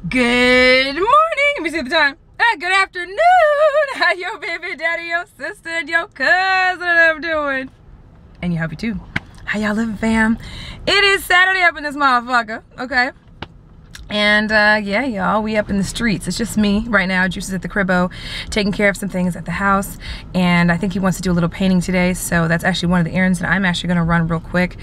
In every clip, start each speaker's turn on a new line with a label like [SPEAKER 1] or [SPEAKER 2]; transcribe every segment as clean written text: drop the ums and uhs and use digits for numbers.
[SPEAKER 1] Good morning. Let me see the time. Good afternoon. How your baby daddy, your sister, and your cousin are doing? And you happy too. How y'all living, fam? It is Saturday up in this motherfucker, okay? And yeah, y'all, we up in the streets. It's just me right now. Juice is at the cribbo, taking care of some things at the house. And I think he wants to do a little painting today. So that's actually one of the errands that I'm actually gonna run real quick.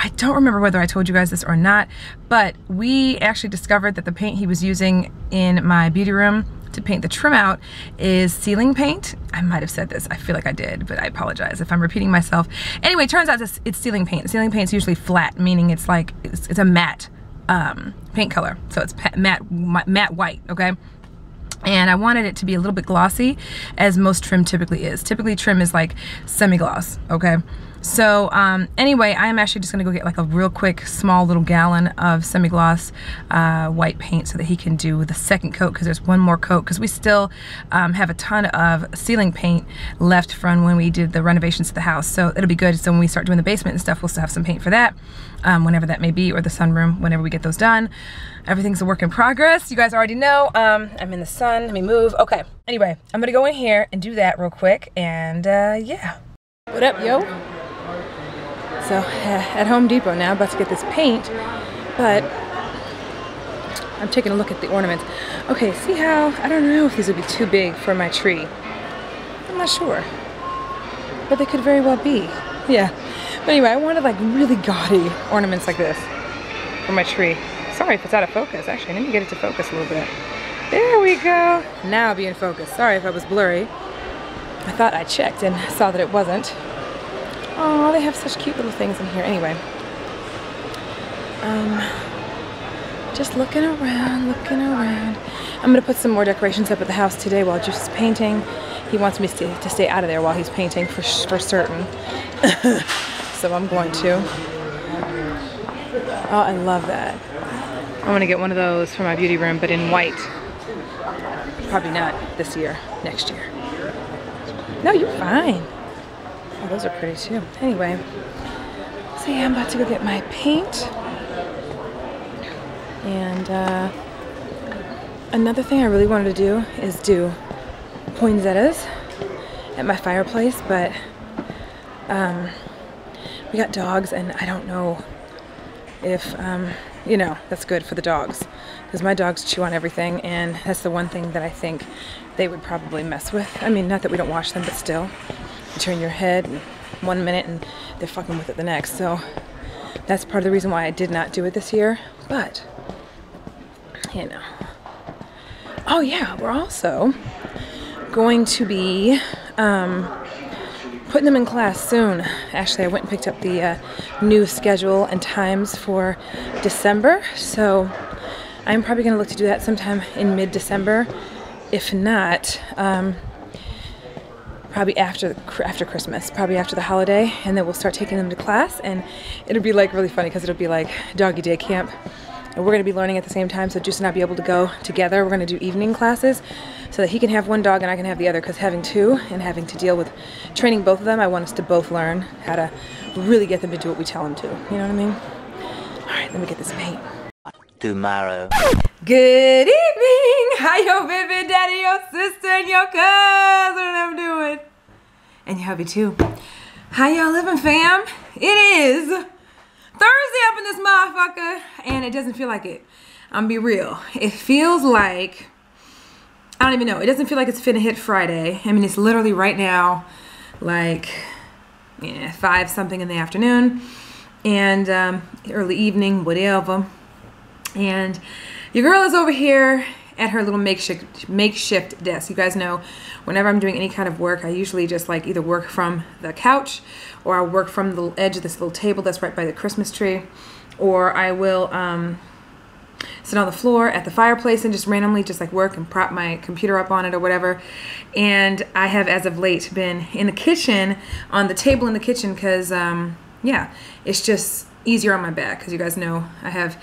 [SPEAKER 1] I don't remember whether I told you guys this or not, but we actually discovered that the paint he was using in my beauty room to paint the trim out is ceiling paint. I might have said this, I feel like I did, but I apologize if I'm repeating myself. Anyway, it turns out it's ceiling paint. The ceiling paint's usually flat, meaning it's like, it's a matte paint color. So it's matte white, okay? And I wanted it to be a little bit glossy, as most trim typically is. Typically trim is like semi-gloss, okay? So anyway, I am actually just gonna go get like a real quick small little gallon of semi-gloss white paint so that he can do the second coat, because there's one more coat, because we still have a ton of ceiling paint left from when we did the renovations to the house. So it'll be good. So when we start doing the basement and stuff, we'll still have some paint for that, whenever that may be, or the sunroom, whenever we get those done. Everything's a work in progress. You guys already know. I'm in the sun. Let me move. Okay. Anyway, I'm gonna go in here and do that real quick, and yeah. What up, yo? So at Home Depot now, about to get this paint, but I'm taking a look at the ornaments. Okay, see how, I don't know if these would be too big for my tree. I'm not sure, but they could very well be. Yeah, but anyway, I wanted like really gaudy ornaments like this for my tree. Sorry if it's out of focus. Actually, let me get it to focus a little bit. There we go. Now I'll be in focus. Sorry if I was blurry. I thought I checked and saw that it wasn't. Oh, they have such cute little things in here. Anyway, just looking around, looking around. I'm gonna put some more decorations up at the house today while Juice is painting. He wants me to stay out of there while he's painting for certain. So I'm going to. Oh, I love that. I'm gonna get one of those for my beauty room, but in white. Probably not this year, next year. No, you're fine. Oh, those are pretty too. Anyway, so yeah, I'm about to go get my paint. And another thing I really wanted to do is do poinsettias at my fireplace, but we got dogs, and I don't know if, you know, that's good for the dogs, because my dogs chew on everything, and that's the one thing that I think they would probably mess with. I mean, not that we don't wash them, but still. You turn your head 1 minute and they're fucking with it the next. So that's part of the reason why I did not do it this year. But, you know. Oh yeah, we're also going to be putting them in class soon. Actually, I went and picked up the new schedule and times for December. So I'm probably going to look to do that sometime in mid-December. If not, probably after Christmas, probably after the holiday, and then we'll start taking them to class, and it'll be like really funny because it'll be like doggy day camp, and we're going to be learning at the same time, so Juice and I'll be able to go together. We're going to do evening classes so that he can have one dog and I can have the other, because having two and having to deal with training both of them, I want us to both learn how to really get them to do what we tell them to. You know what I mean? Alright, let me get this paint.
[SPEAKER 2] Tomorrow.
[SPEAKER 1] Good evening! How your baby daddy, your sister, and your cousin I'm doing? And your hubby too. How y'all living, fam? It is Thursday up in this motherfucker, and it doesn't feel like it. I'm gonna be real. It feels like, I don't even know. It doesn't feel like it's finna hit Friday. I mean, it's literally right now, like, yeah, 5 something in the afternoon, and early evening, whatever. And your girl is over here at her little makeshift desk. You guys know, whenever I'm doing any kind of work, I usually just like either work from the couch, or I work from the edge of this little table that's right by the Christmas tree, or I will sit on the floor at the fireplace and just randomly just like work and prop my computer up on it or whatever. And I have, as of late, been in the kitchen, on the table in the kitchen, because yeah, it's just easier on my back, because you guys know I have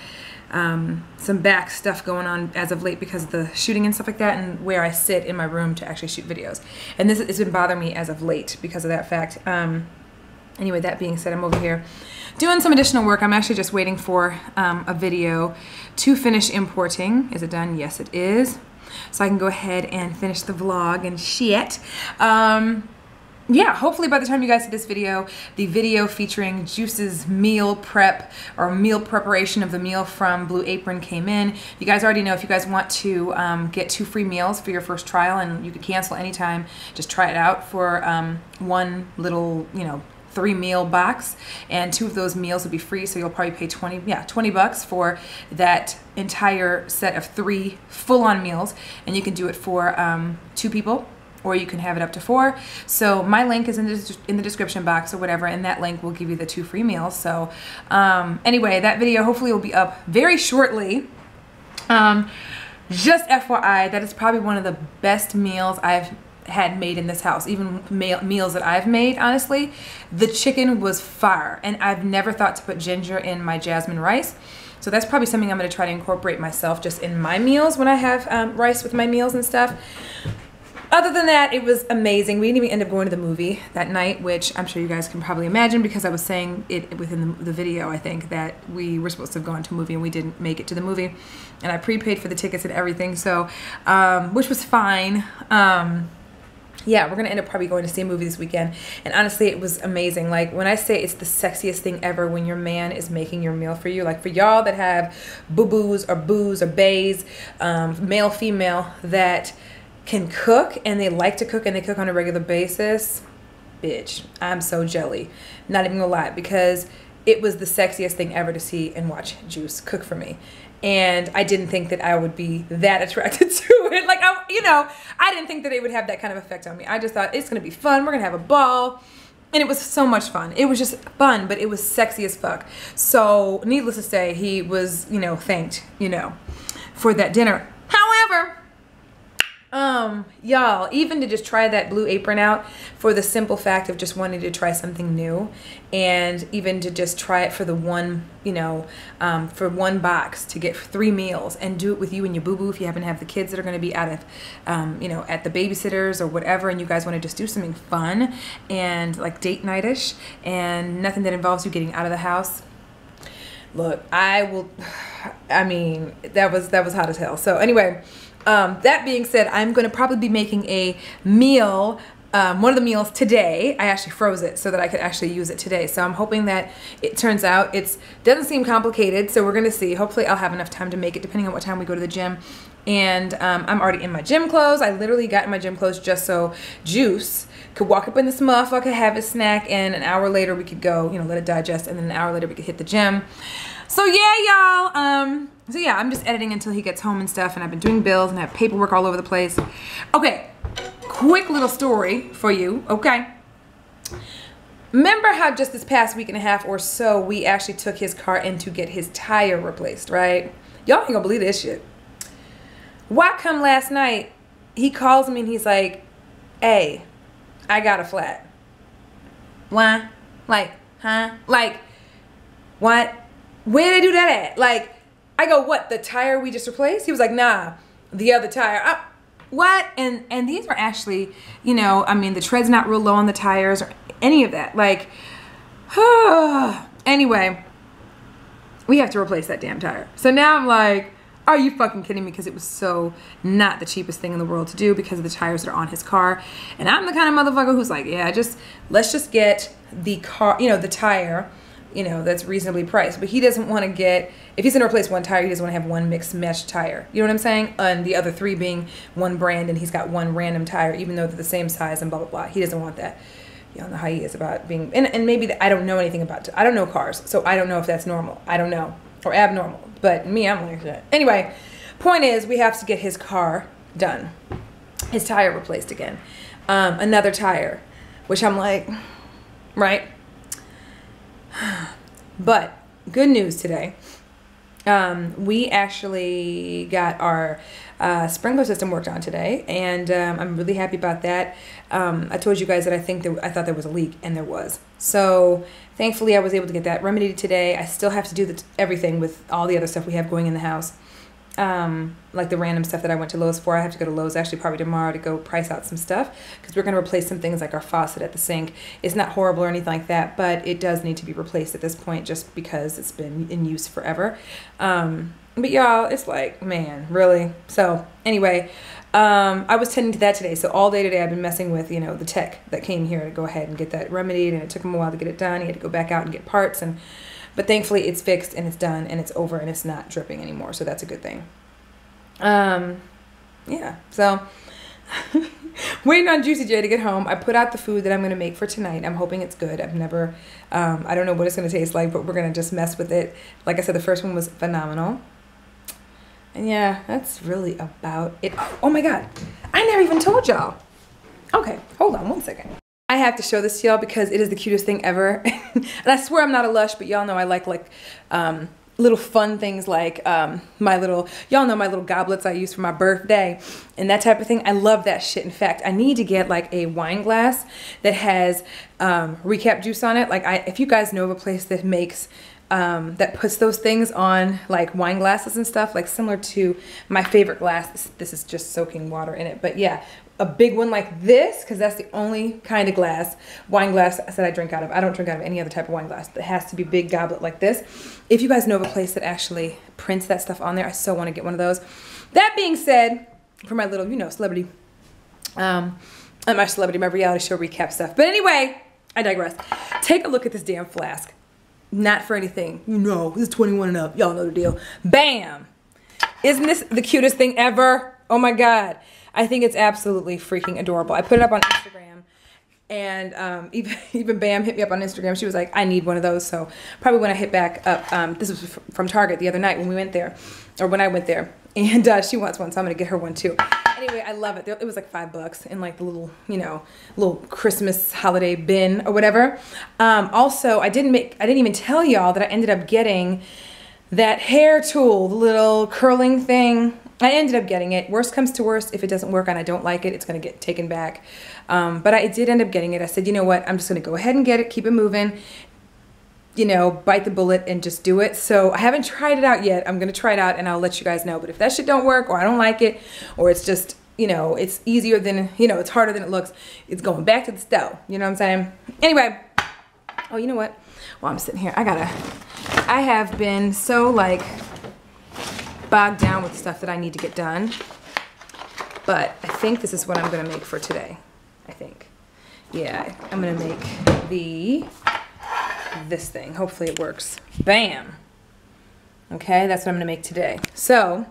[SPEAKER 1] some back stuff going on as of late because of the shooting and stuff like that, and where I sit in my room to actually shoot videos. And this has been bothering me as of late because of that fact. Anyway, that being said, I'm over here doing some additional work. I'm actually just waiting for a video to finish importing. Is it done? Yes, it is. So I can go ahead and finish the vlog and shit. Yeah, hopefully by the time you guys see this video, the video featuring Juice's meal prep or meal preparation of the meal from Blue Apron came in. You guys already know if you guys want to get 2 free meals for your first trial, and you can cancel anytime, just try it out for one little, you know, 3-meal box, and 2 of those meals will be free, so you'll probably pay 20 bucks for that entire set of 3 full-on meals, and you can do it for 2 people, or you can have it up to 4. So my link is in the description box or whatever, and that link will give you the 2 free meals. So anyway, that video hopefully will be up very shortly. Just FYI, that is probably one of the best meals I've had made in this house, even meals that I've made. Honestly, the chicken was fire, and I've never thought to put ginger in my jasmine rice. So that's probably something I'm going to try to incorporate myself just in my meals when I have rice with my meals and stuff. Other than that, it was amazing. We didn't even end up going to the movie that night, which I'm sure you guys can probably imagine because I was saying it within the video, I think, that we were supposed to have gone to a movie and we didn't make it to the movie. And I prepaid for the tickets and everything, so, which was fine. Yeah, we're gonna end up probably going to see a movie this weekend. And honestly, it was amazing. Like, when I say it's the sexiest thing ever when your man is making your meal for you, like for y'all that have boo-boos or boos or bays, male, female, that can cook and they like to cook and they cook on a regular basis, bitch, I'm so jelly. Not even gonna lie, because it was the sexiest thing ever to see and watch Juice cook for me. And I didn't think that I would be that attracted to it. Like, you know, I didn't think that it would have that kind of effect on me. I just thought it's gonna be fun, we're gonna have a ball. And it was so much fun. It was just fun, but it was sexy as fuck. So needless to say, he was, you know, thanked, you know, for that dinner. However, y'all, even to just try that Blue Apron out for the simple fact of just wanting to try something new, and even to just try it for the one, you know, for 1 box to get 3 meals and do it with you and your boo-boo if you happen to have the kids that are going to be out of, you know, at the babysitters or whatever, and you guys want to just do something fun and like date night-ish and nothing that involves you getting out of the house. Look, I mean, that was hot as hell. So anyway, that being said, I'm going to probably be making a meal, one of the meals today. I actually froze it so that I could actually use it today. So I'm hoping that it turns out, doesn't seem complicated, so we're going to see. Hopefully I'll have enough time to make it depending on what time we go to the gym. And I'm already in my gym clothes. I literally got in my gym clothes just so Juice could walk up in this motherfucker, have his snack, and an hour later we could go, you know, let it digest, and then an hour later we could hit the gym. So yeah, y'all, so yeah, I'm just editing until he gets home and stuff, and I've been doing bills and I have paperwork all over the place. Okay, quick little story for you, okay? Remember how just this past week and a half or so, we actually took his car in to get his tire replaced, right? Y'all ain't gonna believe this shit. Why come last night, he calls me and he's like, hey, I got a flat. Why? Like, huh? Like, what? Where did they do that at? Like, I go, what, the tire we just replaced? He was like, nah, the other tire. What? And these are actually, you know, I mean, the tread's not real low on the tires or any of that. Like, anyway, we have to replace that damn tire. So now I'm like, are you fucking kidding me? Because it was so not the cheapest thing in the world to do because of the tires that are on his car. And I'm the kind of motherfucker who's like, yeah, let's just get the car, you know, the tire, you know, that's reasonably priced. But he doesn't want to get, if he's going to replace one tire, he doesn't want to have one mixed mesh tire. You know what I'm saying? And the other 3 being one brand, and he's got one random tire, even though they're the same size and blah, blah, blah. He doesn't want that. You don't know how he is about being, and maybe I don't know anything about, I don't know cars, so I don't know if that's normal. I don't know. Or abnormal. But me, I'm like that. Anyway, point is, we have to get his car done. His tire replaced again. Another tire, which I'm like, right? But good news today. We actually got our sprinkler system worked on today, and I'm really happy about that. I told you guys that I thought there was a leak, and there was. So thankfully I was able to get that remedied today. I still have to do everything with all the other stuff we have going in the house. like the random stuff that I went to Lowe's for. I have to go to Lowe's actually probably tomorrow to go price out some stuff because we're going to replace some things like our faucet at the sink. It's not horrible or anything like that, but it does need to be replaced at this point just because it's been in use forever. But y'all, it's like, man, really? So anyway, I was tending to that today. So all day today I've been messing with, you know, the tech that came here to go ahead and get that remedied, and it took him a while to get it done. He had to go back out and get parts, but thankfully it's fixed and it's done and it's over and it's not dripping anymore. So that's a good thing. Yeah, so waiting on Juicy J to get home. I put out the food that I'm going to make for tonight. I'm hoping it's good. I've never, I don't know what it's going to taste like, but we're going to just mess with it. Like I said, the first one was phenomenal. And yeah, that's really about it. Oh my God, I never even told y'all. Okay, hold on one second. I have to show this to y'all because it is the cutest thing ever. And I swear I'm not a lush, but y'all know I like little fun things like y'all know my little goblets I use for my birthday and that type of thing. I love that shit. In fact, I need to get like a wine glass that has recap juice on it. Like if you guys know of a place that makes that puts those things on like wine glasses and stuff, like similar to my favorite glass. This is just soaking water in it, but yeah, a big one like this, because that's the only kind of wine glass that I drink out of. I don't drink out of any other type of wine glass. It has to be a big goblet like this. If you guys know of a place that actually prints that stuff on there, I so want to get one of those. That being said, for my little, you know, celebrity, my reality show recap stuff. But anyway, I digress. Take a look at this damn flask. Not for anything. You know, this is 21 and up. Y'all know the deal. Bam! Isn't this the cutest thing ever? Oh my God. I think it's absolutely freaking adorable. I put it up on Instagram, and even Bam hit me up on Instagram. She was like, I need one of those. So probably when I hit back up, this was from Target the other night when we went there, or when I went there, and she wants one, so I'm gonna get her one too. Anyway, I love it. It was like $5 in like the little, you know, little Christmas holiday bin or whatever. Also, I didn't even tell y'all that I ended up getting that hair tool, the little curling thing. I ended up getting it. Worst comes to worst, if it doesn't work and I don't like it, it's going to get taken back. But I did end up getting it. I said, you know what? I'm just going to go ahead and get it, keep it moving, you know, bite the bullet and just do it. So I haven't tried it out yet. I'm going to try it out and I'll let you guys know. But if that shit don't work, or I don't like it, or it's just, you know, it's easier than, you know, it's harder than it looks, it's going back to the stove. You know what I'm saying? Anyway. Oh, you know what? While I'm sitting here, I have been so like bogged down with stuff that I need to get done, but I think this is what I'm gonna make for today. I think, yeah, I'm gonna make this thing. Hopefully it works. Bam. Okay, that's what I'm gonna make today. So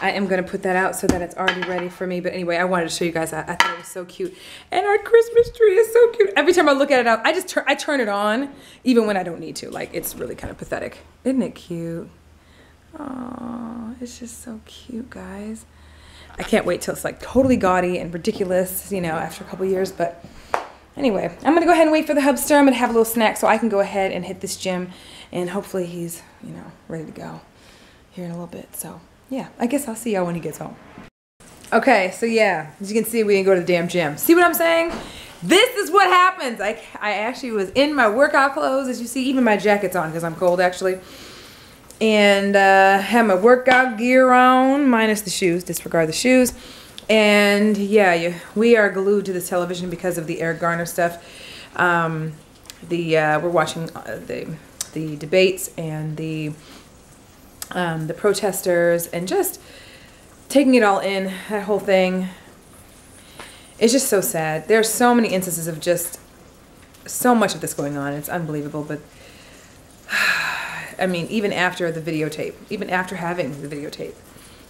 [SPEAKER 1] I am gonna put that out so that it's already ready for me. But anyway, I wanted to show you guys. I thought it was so cute, and our Christmas tree is so cute. Every time I look at it, I turn it on, even when I don't need to. Like, it's really kind of pathetic. Isn't it cute? Oh, it's just so cute, guys. I can't wait till it's like totally gaudy and ridiculous, you know, after a couple years. But anyway, I'm gonna go ahead and wait for the hubster. I'm gonna have a little snack so I can go ahead and hit this gym, and hopefully he's, you know, ready to go here in a little bit. So yeah, I guess I'll see y'all when he gets home. Okay, so yeah, as you can see, we didn't go to the damn gym. See what I'm saying? This is what happens. I actually was in my workout clothes, as you see. Even my jacket's on because I'm cold, actually. And have my workout gear on, minus the shoes, disregard the shoes. And yeah, we are glued to the television because of the Eric Garner stuff. We're watching the debates and the protesters, and just taking it all in, that whole thing. It's just so sad. There's so many instances of just so much of this going on. It's unbelievable, but I mean, even after the videotape, even after having the videotape,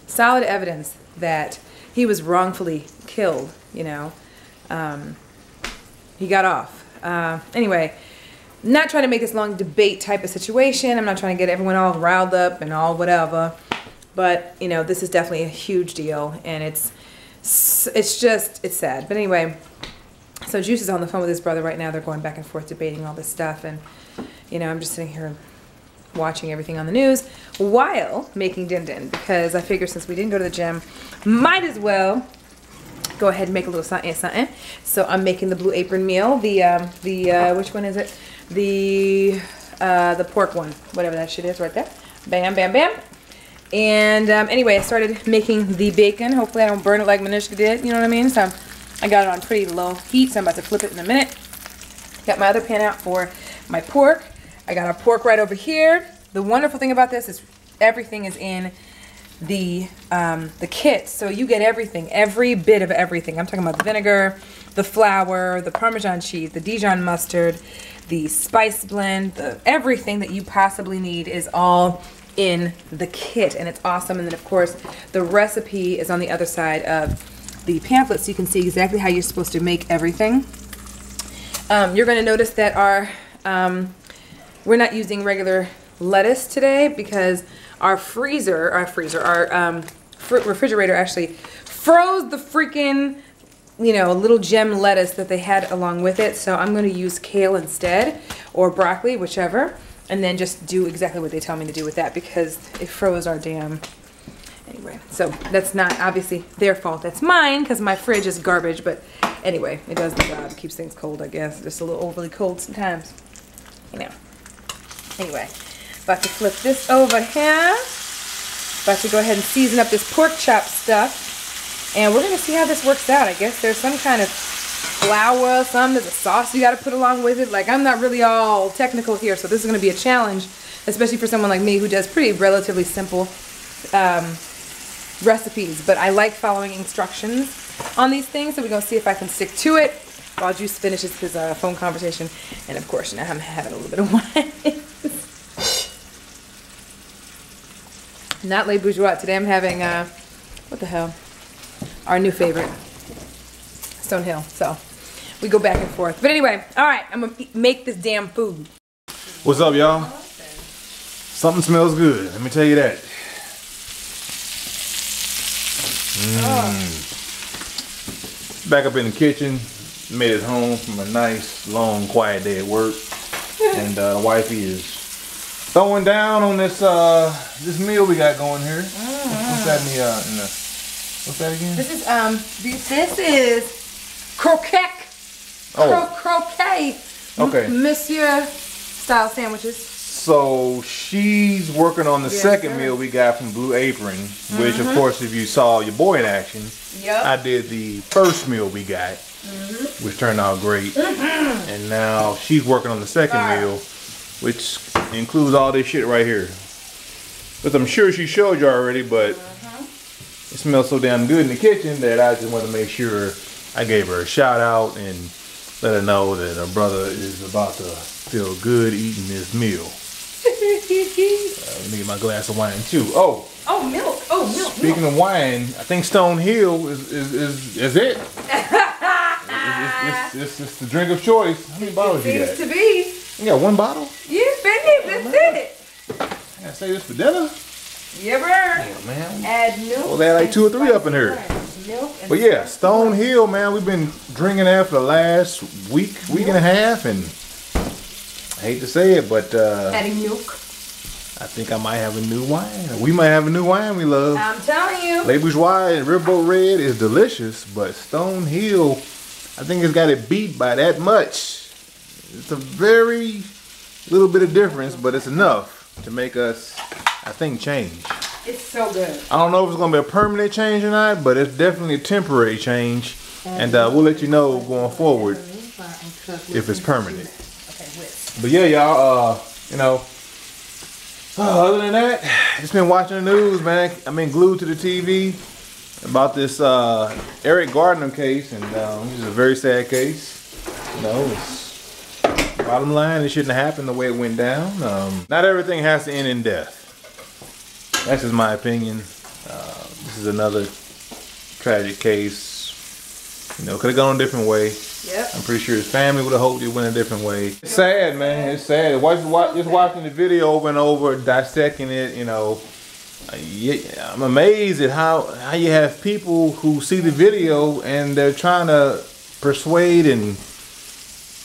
[SPEAKER 1] solid evidence that he was wrongfully killed, you know, he got off. Anyway, not trying to make this long debate type of situation. I'm not trying to get everyone all riled up and all whatever, but you know, this is definitely a huge deal, and it's sad. But anyway, so Juice is on the phone with his brother right now. They're going back and forth debating all this stuff, and you know, I'm just sitting here watching everything on the news while making din-din, because I figure since we didn't go to the gym, might as well go ahead and make a little something. So I'm making the Blue Apron meal, which one is it? The pork one, whatever that shit is right there. Bam, bam, bam. And anyway, I started making the bacon. Hopefully I don't burn it like Manishka did, you know what I mean? So I got it on pretty low heat, so I'm about to flip it in a minute. Got my other pan out for my pork. I got our pork right over here. The wonderful thing about this is everything is in the kit, so you get everything, every bit of everything. I'm talking about the vinegar, the flour, the Parmesan cheese, the Dijon mustard, the spice blend, everything that you possibly need is all in the kit, and it's awesome. And then of course the recipe is on the other side of the pamphlet, so you can see exactly how you're supposed to make everything. You're going to notice that we're not using regular lettuce today because our refrigerator actually froze the freaking, you know, little gem lettuce that they had along with it. So I'm going to use kale instead, or broccoli, whichever, and then just do exactly what they tell me to do with that because it froze our damn. Anyway, so that's not obviously their fault. That's mine because my fridge is garbage. But anyway, it does the job. It keeps things cold, I guess. Just a little overly cold sometimes. You know. Anyway, about to flip this over here. About to go ahead and season up this pork chop stuff. And we're going to see how this works out. I guess there's some kind of flour, there's a sauce you got to put along with it. Like, I'm not really all technical here, so this is going to be a challenge, especially for someone like me who does pretty relatively simple recipes. But I like following instructions on these things, so we're going to see if I can stick to it while Juice finishes his phone conversation. And of course, now I'm having a little bit of wine. Not Les Bourgeois. Today I'm having, what the hell? Our new favorite, Stonehill. So we go back and forth. But anyway, all right, I'm gonna make this damn food.
[SPEAKER 3] What's up, y'all? Something smells good. Let me tell you that. Back up in the kitchen. Made it home from a nice, long, quiet day at work, and wifey is throwing down on this this meal we got going here. What's that in the what's that again?
[SPEAKER 1] This is croquette. Croquet.
[SPEAKER 3] Okay.
[SPEAKER 1] Monsieur style sandwiches.
[SPEAKER 3] So she's working on the second meal we got from Blue Apron, which of course, if you saw your boy in action, I did the first meal we got, which turned out great. And now she's working on the second meal, which includes all this shit right here. But I'm sure she showed you already, but it smells so damn good in the kitchen that I just want to make sure I gave her a shout out and let her know that her brother is about to feel good eating this meal. Let me get my glass of wine too.
[SPEAKER 1] Oh, milk. Oh, milk.
[SPEAKER 3] Speaking of wine, I think Stonehill is it. It's the drink of choice. How many bottles you got?
[SPEAKER 1] Seems to be.
[SPEAKER 3] You got one bottle?
[SPEAKER 1] Yeah, baby, that's it.
[SPEAKER 3] I gotta say this for dinner.
[SPEAKER 1] Yeah, bro.
[SPEAKER 3] Damn, man.
[SPEAKER 1] Add milk.
[SPEAKER 3] Well, they had like 2 or 3 up in here. But yeah, Stonehill, man, we've been drinking that for the last week and a half, and I hate to say it, but
[SPEAKER 1] adding milk.
[SPEAKER 3] I think I might have a new wine. We might have a new wine we love.
[SPEAKER 1] I'm telling you.
[SPEAKER 3] Les Bourgeois and Riverboat Red is delicious, but Stonehill, I think it's got it beat by that much. It's a very little bit of difference, but it's enough to make us, I think, change.
[SPEAKER 1] It's so good.
[SPEAKER 3] I don't know if it's going to be a permanent change or not, but it's definitely a temporary change. And we'll let you know going forward if it's permanent. But yeah, y'all, you know, other than that, just been watching the news, man. I've been glued to the TV about this Eric Gardner case, and this is a very sad case. You know, it's, bottom line, it shouldn't have happened the way it went down. Not everything has to end in death. That's just my opinion. This is another tragic case. You know, could have gone a different way.
[SPEAKER 1] Yep. I'm
[SPEAKER 3] pretty sure his family would have hoped it went a different way. It's sad, man. It's sad. Just watching the video over and over, dissecting it, you know. I'm amazed at how you have people who see the video and they're trying to persuade and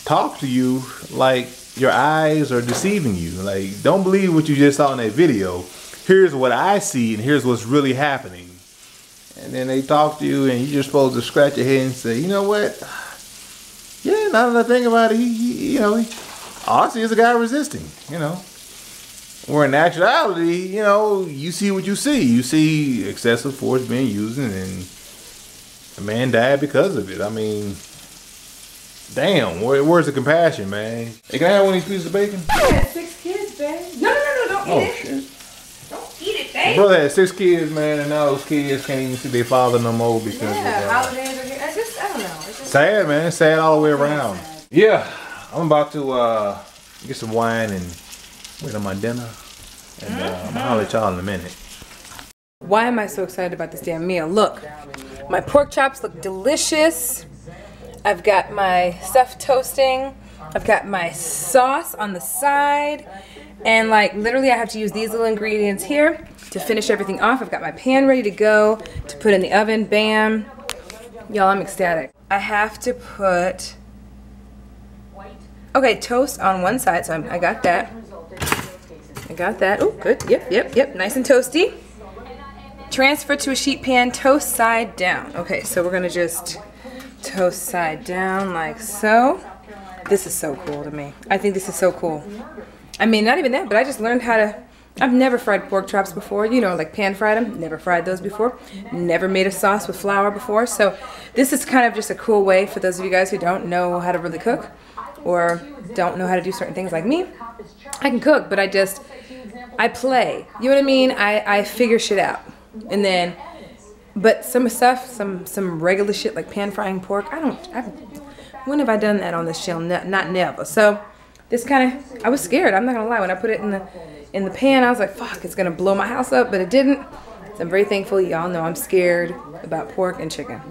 [SPEAKER 3] talk to you like your eyes are deceiving you. Like, don't believe what you just saw in that video. Here's what I see and here's what's really happening. And then they talk to you and you're supposed to scratch your head and say, you know what? Yeah, now that I think about it, you know, all I see is a guy resisting, you know. Where in actuality, you know, you see what you see. You see excessive force being used, and a man died because of it. I mean, damn, where's the compassion, man? Hey, can I have one of these pieces of bacon?
[SPEAKER 1] I had 6 kids, babe. No, don't eat it.
[SPEAKER 3] Shit.
[SPEAKER 1] Don't eat it, babe.
[SPEAKER 3] My brother had 6 kids, man, and now those kids can't even see their father no more because of
[SPEAKER 1] holidays are here. I don't know. It's just
[SPEAKER 3] sad, man. It's sad all the way around. Yeah, I'm about to get some wine and wait on my dinner, and I'll holler at y'all in a minute.
[SPEAKER 1] Why am I so excited about this damn meal? Look, my pork chops look delicious. I've got my stuff toasting. I've got my sauce on the side. And like literally I have to use these little ingredients here to finish everything off. I've got my pan ready to go to put in the oven. Bam. Y'all, I'm ecstatic. I have to put, okay, toast on one side. So I got that. I got that. Oh, good. Yep. Nice and toasty. Transfer to a sheet pan, toast side down. Okay, so we're gonna just toast side down like so. This is so cool to me. I think this is so cool. I mean, not even that, but I just learned how to, I've never fried pork chops before, you know, like pan fried them. Never fried those before. Never made a sauce with flour before. So this is kind of just a cool way for those of you guys who don't know how to really cook or don't know how to do certain things like me. I can cook, but I play. You know what I mean? I figure shit out. And then, but some stuff, some regular shit like pan frying pork, when have I done that on this channel? Not never. So this kind of, I was scared. I'm not gonna lie. When I put it in the pan, I was like, fuck, it's gonna blow my house up, but it didn't. So I'm very thankful. Y'all know I'm scared about pork and chicken.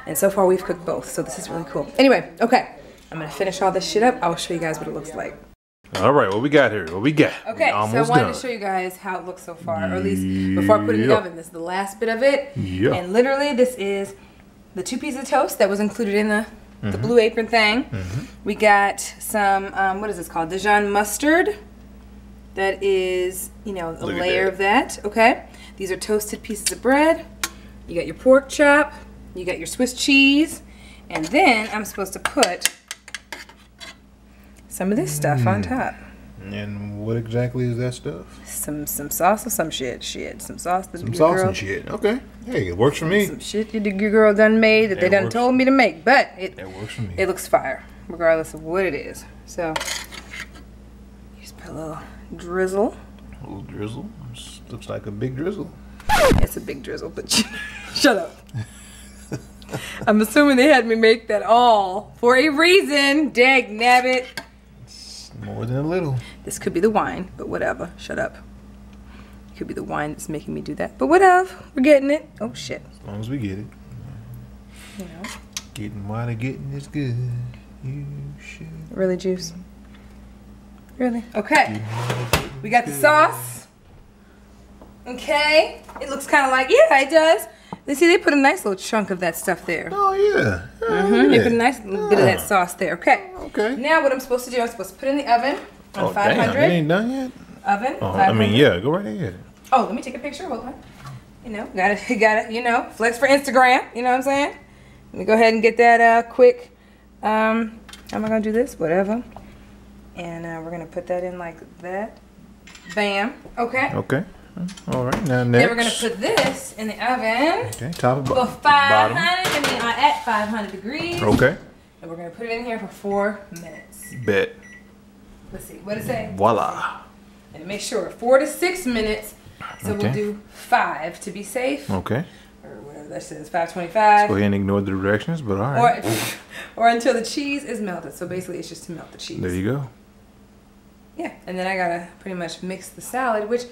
[SPEAKER 1] And so far we've cooked both, so this is really cool. Anyway, okay, I'm gonna finish all this shit up. I'll show you guys what it looks like.
[SPEAKER 3] All right, what we got here? What we got?
[SPEAKER 1] Okay, so I wanted to show you guys how it looks so far, or at least before I put it in the oven. This is the last bit of it. Yeah. And literally, this is the 2 pieces of toast that was included in the blue apron thing. We got some, what is this called? Dijon mustard. That is, you know, a layer of that. Okay. These are toasted pieces of bread. You got your pork chop. You got your Swiss cheese. And then I'm supposed to put some of this stuff on top.
[SPEAKER 3] And what exactly is that stuff?
[SPEAKER 1] Some sauce or some shit. Some sauce.
[SPEAKER 3] Some sauce and shit. Okay. Hey, it works for me.
[SPEAKER 1] Some shit that your girl done made that they done told me to make. But it
[SPEAKER 3] works for me.
[SPEAKER 1] It looks fire, regardless of what it is. So you just put a little drizzle.
[SPEAKER 3] A little drizzle. Looks like a big drizzle.
[SPEAKER 1] It's a big drizzle, but shut up. I'm assuming they had me make that all for a reason. Dag nabbit.
[SPEAKER 3] More than a little.
[SPEAKER 1] This could be the wine, but whatever. Shut up. It could be the wine that's making me do that. But whatever. We're getting it. Oh, shit.
[SPEAKER 3] As long as we get it.
[SPEAKER 1] You know.
[SPEAKER 3] Getting while getting is good. You should.
[SPEAKER 1] Really, Juice? Really? Okay. We got the sauce. Okay. It looks kind of like, yeah, it does. You see, they put a nice little chunk of that stuff there.
[SPEAKER 3] Oh, yeah.
[SPEAKER 1] They put a nice little bit of that sauce there. Okay.
[SPEAKER 3] Okay.
[SPEAKER 1] Now what I'm supposed to do, I'm supposed to put it in the oven on 500.
[SPEAKER 3] Damn, it ain't done yet?
[SPEAKER 1] Oven,
[SPEAKER 3] oh,
[SPEAKER 1] 500.
[SPEAKER 3] I mean, yeah, go right ahead.
[SPEAKER 1] Oh, let me take a picture. Hold on. You know, gotta, you know, flex for Instagram. You know what I'm saying? Let me go ahead and get that quick. How am I gonna do this? Whatever. And we're gonna put that in like that. Bam. Okay.
[SPEAKER 3] Okay. All right. Now next.
[SPEAKER 1] Then we're gonna put this in the oven.
[SPEAKER 3] Okay. Top of
[SPEAKER 1] for 500. I mean, at 500 degrees.
[SPEAKER 3] Okay.
[SPEAKER 1] And we're gonna put it in here for 4 minutes.
[SPEAKER 3] Bet.
[SPEAKER 1] Let's see. What does it say?
[SPEAKER 3] Voila.
[SPEAKER 1] And make sure 4 to 6 minutes. So we'll do 5 to be safe.
[SPEAKER 3] Okay.
[SPEAKER 1] Or whatever that says. 525.
[SPEAKER 3] Let's go ahead and ignore the directions, but all right.
[SPEAKER 1] Or until the cheese is melted. So basically, it's just to melt the cheese.
[SPEAKER 3] There you go.
[SPEAKER 1] Yeah. And then I gotta pretty much mix the salad, which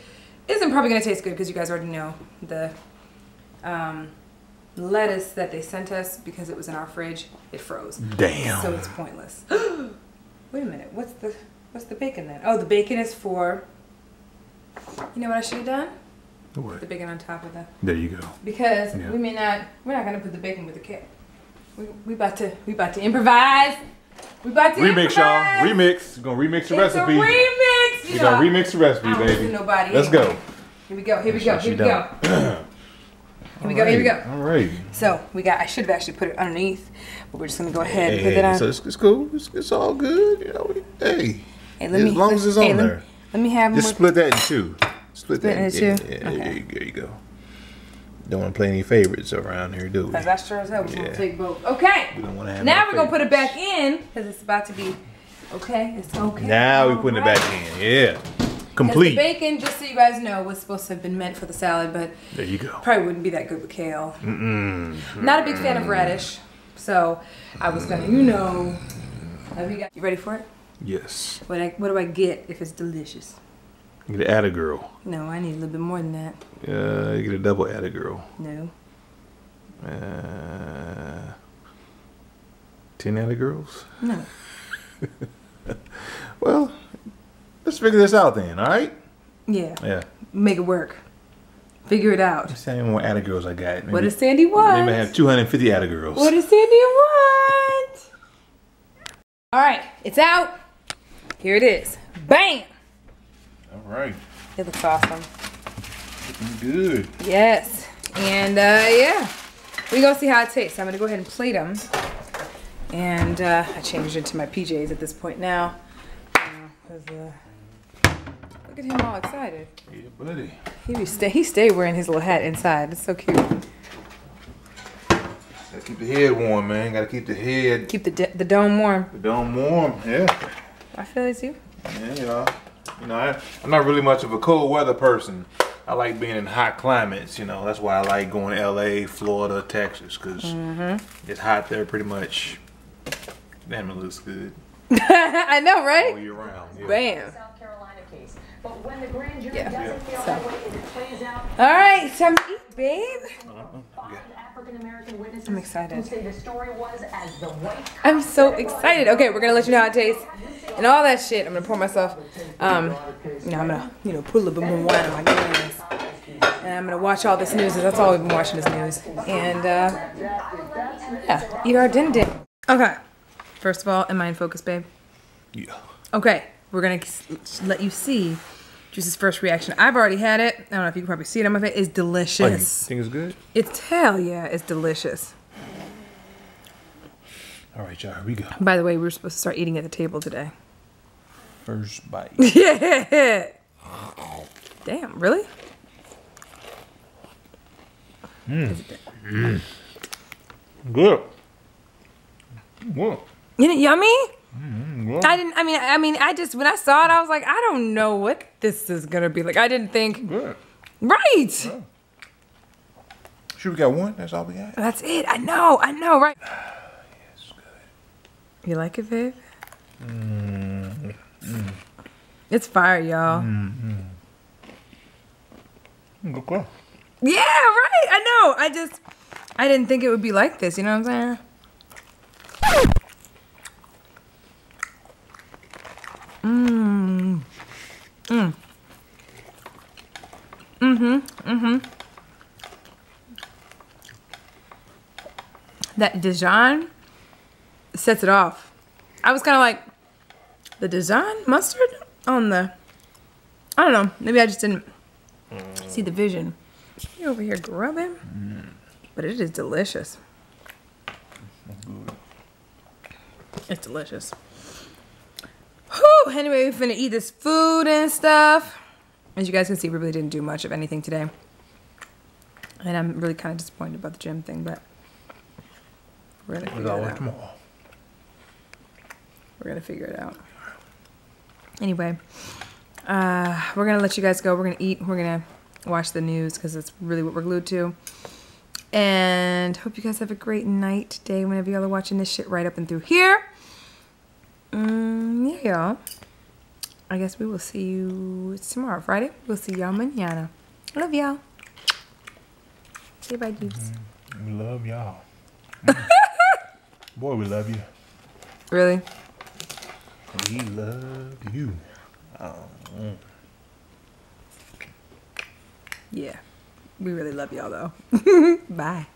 [SPEAKER 1] isn't probably gonna taste good because you guys already know the lettuce that they sent us because it was in our fridge. It froze.
[SPEAKER 3] Damn.
[SPEAKER 1] So it's pointless. Wait a minute. What's the bacon then? Oh, the bacon is for. You know what I should have done?
[SPEAKER 3] What?
[SPEAKER 1] Put the bacon on top of that.
[SPEAKER 3] There you go.
[SPEAKER 1] Because we're not gonna put the bacon with the cat. We about to improvise. We about to
[SPEAKER 3] remix, y'all. Remix. We're gonna remix the recipe.
[SPEAKER 1] It's a remix.
[SPEAKER 3] We're gonna remix the recipe, baby.
[SPEAKER 1] Nobody.
[SPEAKER 3] Let's go.
[SPEAKER 1] Here we go. Here we go. Here we go. Here we go. Here we go.
[SPEAKER 3] All right.
[SPEAKER 1] So we got. I should have actually put it underneath, but we're just gonna go ahead and put it on.
[SPEAKER 3] So it's cool. It's all good. You know. Hey.
[SPEAKER 1] Hey, let me.
[SPEAKER 3] As long as it's on there.
[SPEAKER 1] Let me have
[SPEAKER 3] Just split that in two. Split that in
[SPEAKER 1] two?
[SPEAKER 3] Yeah,
[SPEAKER 1] Okay.
[SPEAKER 3] there you go. Don't want to play any favorites around here, do we?
[SPEAKER 1] Because I sure as hell was going to take both. Okay.
[SPEAKER 3] We don't want to have
[SPEAKER 1] now
[SPEAKER 3] no
[SPEAKER 1] we're going to put it
[SPEAKER 3] favorites.
[SPEAKER 1] back in because it's about to be okay. It's okay.
[SPEAKER 3] Now we're putting it back in. Yeah. Complete.
[SPEAKER 1] The bacon, just so you guys know, was supposed to have been meant for the salad, but
[SPEAKER 3] There you go.
[SPEAKER 1] probably wouldn't be that good with kale. Not a big fan of radish, so I was gonna, you know. You ready for it?
[SPEAKER 3] Yes.
[SPEAKER 1] What do I get if it's delicious?
[SPEAKER 3] Get an atta girl.
[SPEAKER 1] No, I need a little bit more than that.
[SPEAKER 3] You get a double atta girl.
[SPEAKER 1] No.
[SPEAKER 3] 10 atta girls?
[SPEAKER 1] No.
[SPEAKER 3] Well, let's figure this out then, all right?
[SPEAKER 1] Yeah.
[SPEAKER 3] Yeah.
[SPEAKER 1] Make it work. Figure it out.
[SPEAKER 3] Let's see how many more atta girls I got. Maybe,
[SPEAKER 1] What does Sandy want?
[SPEAKER 3] maybe I have 250 atta girls.
[SPEAKER 1] What does Sandy want? All right, it's out. Here it is. Bam!
[SPEAKER 3] All right.
[SPEAKER 1] It looks awesome.
[SPEAKER 3] Looking good.
[SPEAKER 1] Yes. And yeah, we're gonna see how it tastes. I'm gonna go ahead and plate them. And I changed into my PJs at this point now. Look at him all excited.
[SPEAKER 3] Yeah, buddy.
[SPEAKER 1] He stayed wearing his little hat inside. It's so cute.
[SPEAKER 3] Gotta keep the head warm, man. Gotta keep the head,
[SPEAKER 1] Keep the dome warm.
[SPEAKER 3] the dome warm. Yeah.
[SPEAKER 1] I feel it's you.
[SPEAKER 3] Yeah, I'm not really much of a cold weather person. I like being in hot climates, That's why I like going to LA, Florida, Texas, because it's hot there pretty much. Damn, it looks good
[SPEAKER 1] I know,
[SPEAKER 3] all
[SPEAKER 1] right?
[SPEAKER 3] year round. Yeah.
[SPEAKER 1] Bam.
[SPEAKER 4] South Carolina case. But when the grand jury
[SPEAKER 1] Yeah.
[SPEAKER 4] doesn't feel
[SPEAKER 1] So.
[SPEAKER 4] that way, it plays out.
[SPEAKER 1] All right, time to eat, babe.
[SPEAKER 4] Five African-American witnesses
[SPEAKER 1] I'm excited.
[SPEAKER 4] who say the story was as the white
[SPEAKER 1] I'm so excited. Okay, we're gonna let you know how it tastes and all that shit. I'm gonna pour myself, I'm gonna, put a little bit more wine in my glass. And I'm gonna watch all this news. That's all we've been watching is news. And yeah, eat our din din. Okay. First of all, am I in focus, babe?
[SPEAKER 3] Yeah.
[SPEAKER 1] Okay, we're gonna let you see Juice's first reaction. I've already had it. I don't know if you can probably see it on my face. It's
[SPEAKER 3] Oh, you
[SPEAKER 1] delicious.
[SPEAKER 3] think it's good?
[SPEAKER 1] It's hell yeah, it's delicious.
[SPEAKER 3] All right, y'all, here we go.
[SPEAKER 1] By the way, we were supposed to start eating at the table today.
[SPEAKER 3] First bite.
[SPEAKER 1] Yeah. Damn, really?
[SPEAKER 3] Good. What?
[SPEAKER 1] Isn't it yummy?
[SPEAKER 3] Well,
[SPEAKER 1] I just, when I saw it, I was like, I don't know what this is gonna be like. I didn't think,
[SPEAKER 3] good.
[SPEAKER 1] right.
[SPEAKER 3] Sure, we got one? That's all we got?
[SPEAKER 1] That's it. I know, right?
[SPEAKER 3] Yes, good.
[SPEAKER 1] You like it, babe? It's fire, y'all.
[SPEAKER 3] Okay.
[SPEAKER 1] Yeah, right. I know. I didn't think it would be like this. You know what I'm saying? That Dijon sets it off. I was kind of like, the Dijon mustard on the, I don't know. Maybe I just didn't see the vision. You over here grubbing, but it is delicious. It's delicious. Whew. Anyway, we're finna eat this food and stuff. As you guys can see, we really didn't do much of anything today. And I'm really kind of disappointed about the gym thing, but we're gonna figure it out.
[SPEAKER 3] Tomorrow.
[SPEAKER 1] We're gonna figure it out. Anyway, we're gonna let you guys go. We're gonna eat. We're gonna watch the news because that's really what we're glued to. And hope you guys have a great night, day, whenever y'all are watching this shit right up and through here. Yeah, y'all. I guess we will see you tomorrow, Friday. We'll see y'all mañana. Love y'all. Say bye, dudes.
[SPEAKER 3] We love y'all. Boy, we love you.
[SPEAKER 1] Really?
[SPEAKER 3] We love you.
[SPEAKER 1] Yeah. We really love y'all, though. Bye.